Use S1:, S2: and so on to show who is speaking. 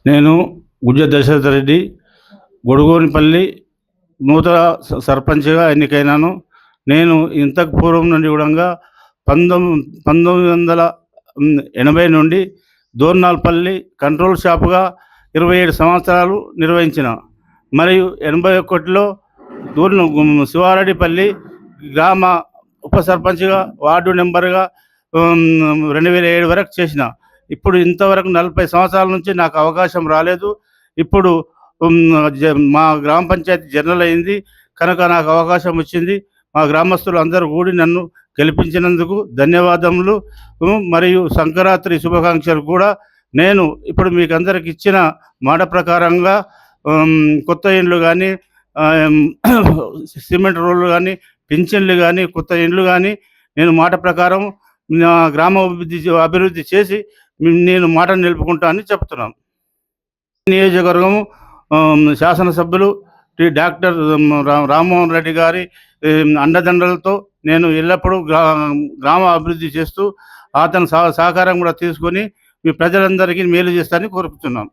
S1: నేను గుజ్జ దశరథ రెడ్డి గొడుగోనిపల్లి నూతన సర్పంచ్గా ఎన్నికైనాను. నేను ఇంతకు పూర్వం నుండి కూడా 1980 నుండి దోర్నాల్పల్లి కంట్రోల్ షాపుగా 27 సంవత్సరాలు నిర్వహించిన. మరియు 81లో శివారెడ్డిపల్లి గ్రామ ఉప సర్పంచ్గా వార్డు నెంబర్గా 2007 వరకు చేసిన. ఇప్పుడు ఇంతవరకు 40 సంవత్సరాల నుంచి నాకు అవకాశం రాలేదు. ఇప్పుడు మా గ్రామ పంచాయతీ జనరల్ అయింది కనుక నాకు అవకాశం వచ్చింది. మా గ్రామస్తులు అందరూ కూడి నన్ను గెలిపించినందుకు ధన్యవాదములు. మరియు సంక్రాంతి శుభాకాంక్షలు కూడా. నేను ఇప్పుడు మీకు అందరికి ఇచ్చిన మాట ప్రకారంగా కొత్త ఇండ్లు కానీ, సిమెంట్ రోడ్లు కానీ, పింఛన్లు కానీ, కొత్త ఇండ్లు కానీ నేను మాట ప్రకారం నా గ్రామ అభివృద్ధి చేసి నేను మాట నిలుపుకుంటా అని చెప్తున్నాను. నియోజకవర్గం శాసనసభ్యులు డాక్టర్ రామ్మోహన్ రెడ్డి గారి అండదండలతో నేను ఎల్లప్పుడూ గ్రామ అభివృద్ధి చేస్తూ అతని సహకారం కూడా తీసుకొని మీ ప్రజలందరికీ మేలు చేస్తానని కోరుకుంటున్నాను.